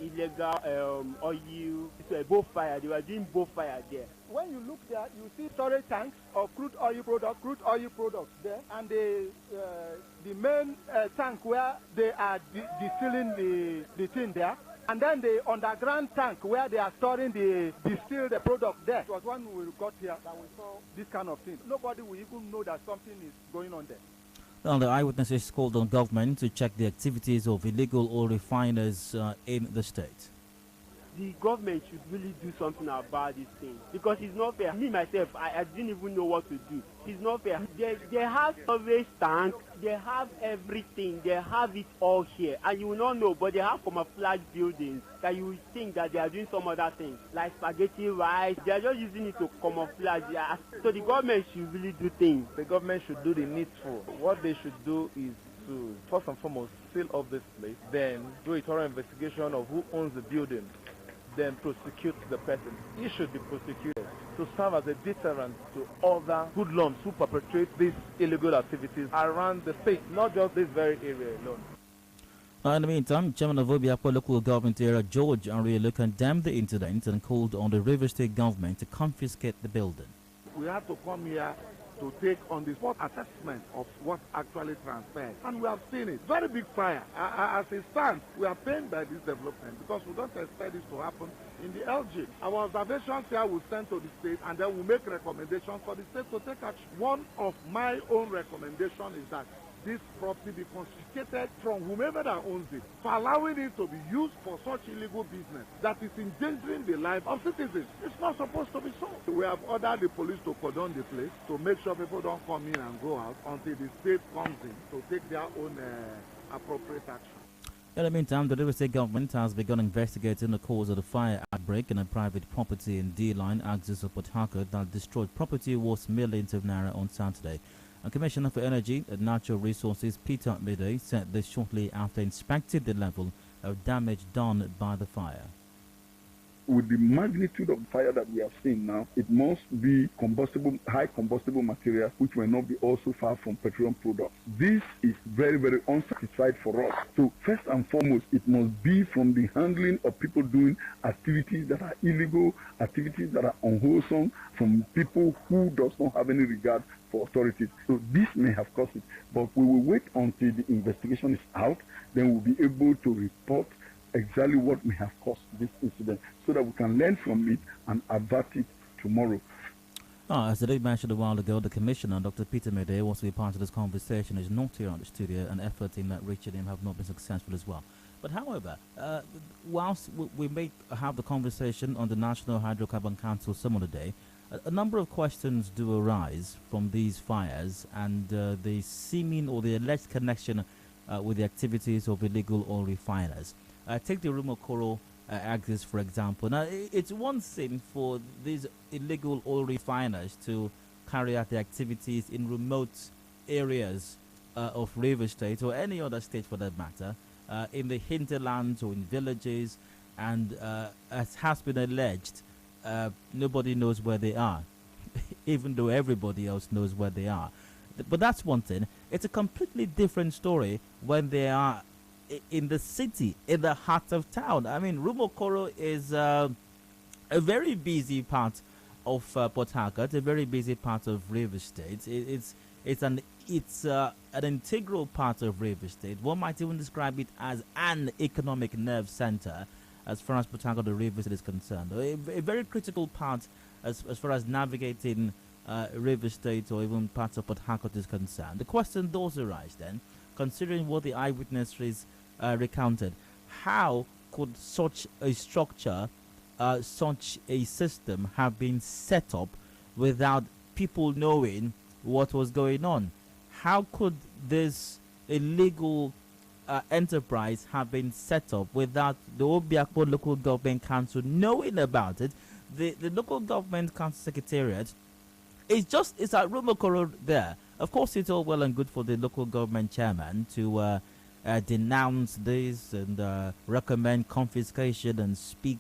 illegal oil, both fire. They were doing both fire there. When you look there, you see storage tanks of crude oil products there, and the main tank where they are distilling the thing there, and then the underground tank where they are storing the product there. It was when we got here that we saw this kind of thing. Nobody will even know that something is going on there. Now, the eyewitnesses called on government to check the activities of illegal oil refiners in the state. The government should really do something about this thing, because it's not fair. Me myself, I didn't even know what to do. It's not fair. They have storage tank, they have everything, they have it all here, and you will not know, but they have camouflage buildings that you will think that they are doing some other things, like spaghetti rice. They are just using it to camouflage. So the government should really do things. The government should do the needful. What they should do is to, first and foremost, seal off this place, then do a thorough investigation of who owns the building, then prosecute the person. He should be prosecuted to serve as a deterrent to other hoodlums who perpetrate these illegal activities around the state, not just this very area alone. In the meantime, Chairman of Obiakpo Local Government Area George Arielu condemned the incident and called on the River State government to confiscate the building. We have to come here to take on the spot assessment of what actually transpired. And we have seen it. Very big fire. As it stands, we are pained by this development because we don't expect this to happen in the LG. Our observations here will send to the state, and then we'll make recommendations for the state to take action. One of my own recommendations is that this property be confiscated from whomever that owns it, for allowing it to be used for such illegal business that is endangering the life of citizens. It's not supposed to be so. We have ordered the police to cordon the place to make sure people don't come in and go out until the state comes in to take their own appropriate action. In the meantime, the River State government has begun investigating the cause of the fire outbreak in a private property in D-Line, axis of Port Harcourt, that destroyed property worth millions of naira on Saturday. A Commissioner for Energy and Natural Resources, Peter Midday, said this shortly after inspecting the level of damage done by the fire. With the magnitude of fire that we have seen now, it must be combustible, high combustible material, which will not be also far from petroleum products. This is very, very unsatisfied for us. So first and foremost, it must be from the handling of people doing activities that are illegal, activities that are unwholesome, from people who does not have any regard for authorities. So this may have caused it, but we will wait until the investigation is out, then we'll be able to report exactly what may have caused this incident so that we can learn from it and avert it tomorrow. As the lady mentioned a while ago, the Commissioner, Dr. Peter Midday, wants to be part of this conversation, is not here on the studio, and efforts in that reaching him have not been successful as well. But however, whilst we may have the conversation on the National Hydrocarbon Council some other day, a number of questions do arise from these fires and the seeming or the alleged connection with the activities of illegal oil refiners. Take the Rumokoro axis, for example. Now, it's one thing for these illegal oil refiners to carry out their activities in remote areas of River State or any other state for that matter, in the hinterlands or in villages, and as has been alleged, nobody knows where they are, even though everybody else knows where they are. But that's one thing. It's a completely different story when they are in the city, in the heart of town. I mean, Rumokoro is a very busy part of Port Harcourt, a very busy part of River State. It's an integral part of River State. One might even describe it as an economic nerve center as far as Port Harcourt, the River State is concerned. A very critical part as far as navigating River State or even parts of Port Harcourt is concerned. The question does arise then, considering what the eyewitnesses recounted, how could such a structure, such a system have been set up without people knowing what was going on? How could this illegal enterprise have been set up without the Obiakpo Local Government Council knowing about it? The Local Government Council Secretariat it's at Rumokoro there. Of course, it's all well and good for the local government chairman to denounce this and recommend confiscation and speak,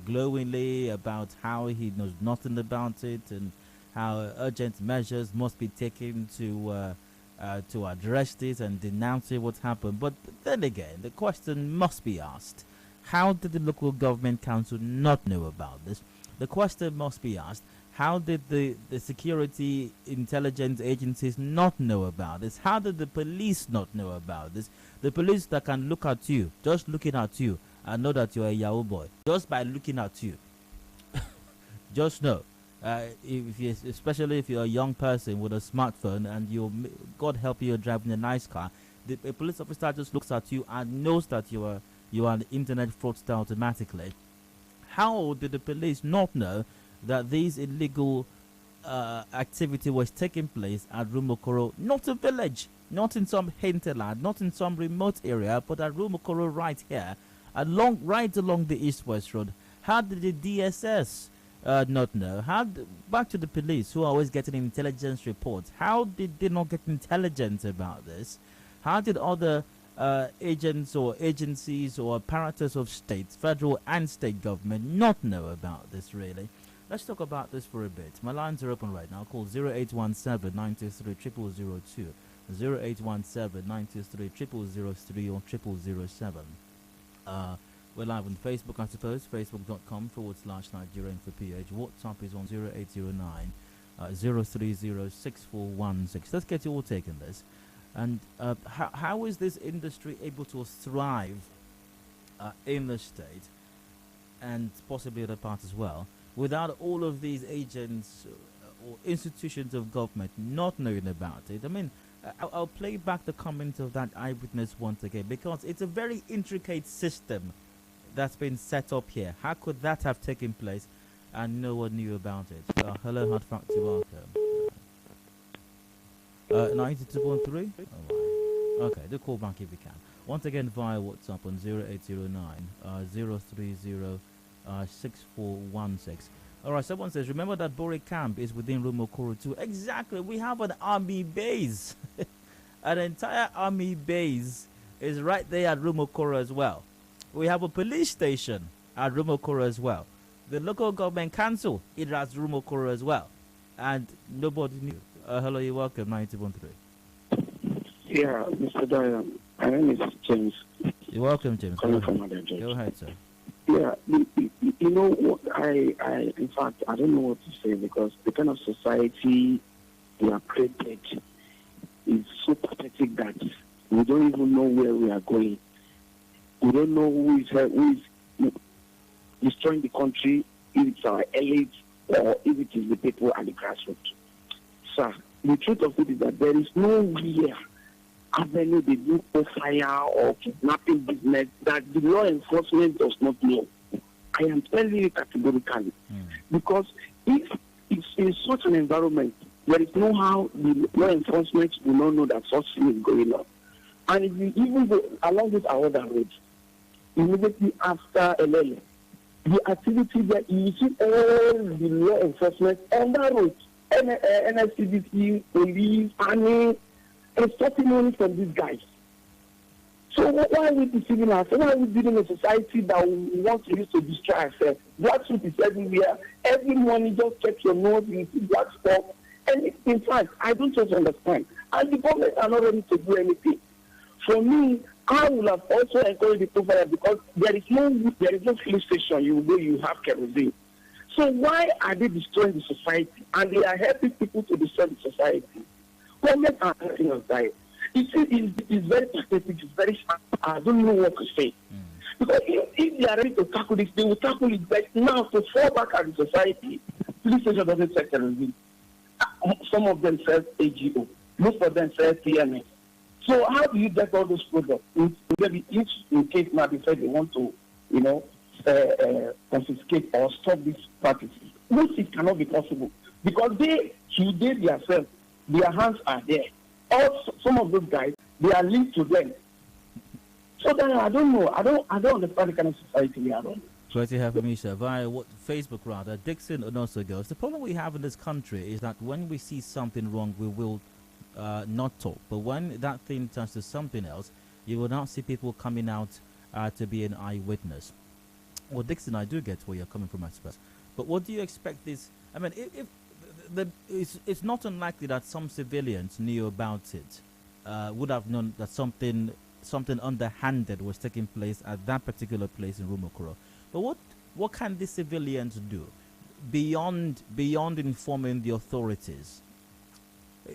glowingly about how he knows nothing about it and how urgent measures must be taken to address this and denounce what's happened. But then again, the question must be asked: How did the local government council not know about this? The question must be asked, how did the security intelligence agencies not know about this? How did the police not know about this? The police that can look at you, just looking at you, and know that you're a Yahoo boy, just by looking at you. Just know, if you, especially if you're a young person with a smartphone and God help you, you're driving a nice car, a police officer just looks at you and knows that you are an internet fraudster automatically. How did the police not know that these illegal activity was taking place at Rumokoro, not a village, not in some hinterland, not in some remote area, but at Rumokoro right here, right along the East-West Road? How did the DSS not know? Back to the police, who are always getting intelligence reports. How did they not get intelligence about this? How did other agents or agencies or apparatus of states, federal and state government, not know about this, really? Let's talk about this for a bit. My lines are open right now. Call 0817-923-0002, 0817-923-0003 or 0007. We're live on Facebook, I suppose, facebook.com/Nigeria Info PH. WhatsApp is on 0809 030 Let's get you all taking this. And how is this industry able to thrive in the state and possibly other parts as well without all of these agents or institutions of government not knowing about it? I mean, I'll play back the comment of that eyewitness once again, because it's a very intricate system that's been set up here. How could that have taken place and no one knew about it? Hello, Hard Factor, welcome. 92.3? Oh, okay, do call back if you can. Once again via WhatsApp on 0809 030 6416. Alright, someone says, remember that Bori camp is within Rumokoro too. Exactly, we have an army base. An entire army base is right there at Rumokoro as well. We have a police station at Rumokoro as well. The local government council, it has Rumokoro as well. And nobody knew. Hello, you're welcome, 91.3. Yeah, Mr. Dyer, my name is James. You're welcome, James. Calling from Adedayo. Go ahead, sir. Yeah, you know what, in fact, I don't know what to say, because the kind of society we are created is so pathetic that we don't even know where we are going. We don't know who is destroying the country, if it's our elite or if it is the people at the grassroots. Sir, the truth of it is that there is nowhere avenue they do fire or kidnapping business that the law enforcement does not know. I am telling you categorically. Because if it's in such an environment, there is no how the law enforcement will not know that such thing is going on. And if you even go along with our other roads, immediately after LL, the activity that you see all the law enforcement on that road, NSCDC, police, army, extorting money from these guys. So why are we deceiving ourselves? Why are we building a society that we want to use to destroy ourselves? Black soup is everywhere. Every morning, just check your nose, you see black stuff. And in fact, I don't just understand. And the government are not ready to do anything. For me, I would have also encouraged the profile, because there is no police station you go, you have kerosene. So why are they destroying the society? And they are helping people to destroy the society. Government are helping us die. It's very pathetic, it's very sad. I don't know what to say. Because if they are ready to tackle this, they will tackle it. But now, to fall back at the society, police station doesn't sell kerosene. Some of them sell AGO. Most of them sell TMS. So how do you get all those products? Maybe each in case now they said they want to, confiscate or stop these practices. Most it cannot be possible, because they themselves, their hands are there. Also, some of those guys, they are linked to them. So then I don't know. I don't understand the kind of society we are on. Great to have you, sir. Via Facebook, rather. Dixon and also goes, the problem we have in this country is that when we see something wrong, we will not talk. But when that thing turns to something else, you will not see people coming out to be an eyewitness. Well, Dixon, I do get where you're coming from, I suppose. But what do you expect this? I mean, it's not unlikely that some civilians knew about it, would have known that something something underhanded was taking place at that particular place in Rumokoro. But what can the civilians do beyond informing the authorities?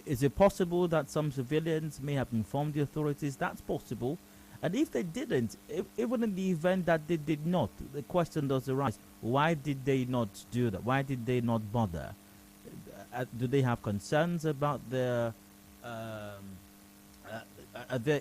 Is it possible that some civilians may have informed the authorities? That's possible. And if they didn't, even in the event that they did not, the question does arise: why did they not do that? Why did they not bother? Do they have concerns about their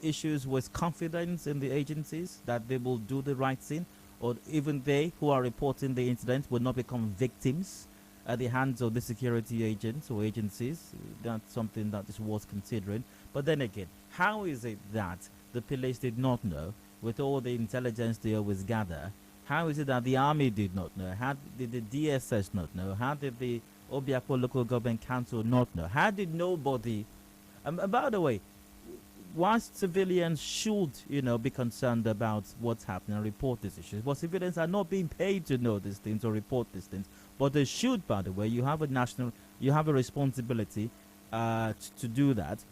issues with confidence in the agencies that they will do the right thing, or even they who are reporting the incident will not become victims at the hands of the security agents or agencies? That's something that is worth considering. But then again, how is it that the police did not know, with all the intelligence they always gather? How is it that the army did not know? How did the DSS not know? How did the Obiakpo Local Government Council not know? How did nobody? And by the way, whilst civilians should, be concerned about what's happening and report these issues, but civilians are not being paid to know these things or report these things. But they should, by the way. You have a responsibility to do that.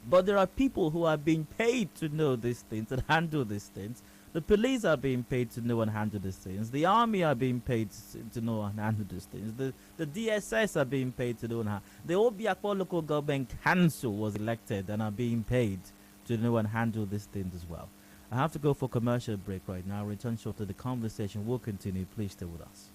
But there are people who are being paid to know these things and handle these things. The police are being paid to know and handle these things. The army are being paid to know and handle these things. The DSS are being paid to know and handle. The Obiakpo Local Government Council was elected and are being paid to know and handle these things as well. I have to go for commercial break right now. Return shortly. The conversation will continue. Please stay with us.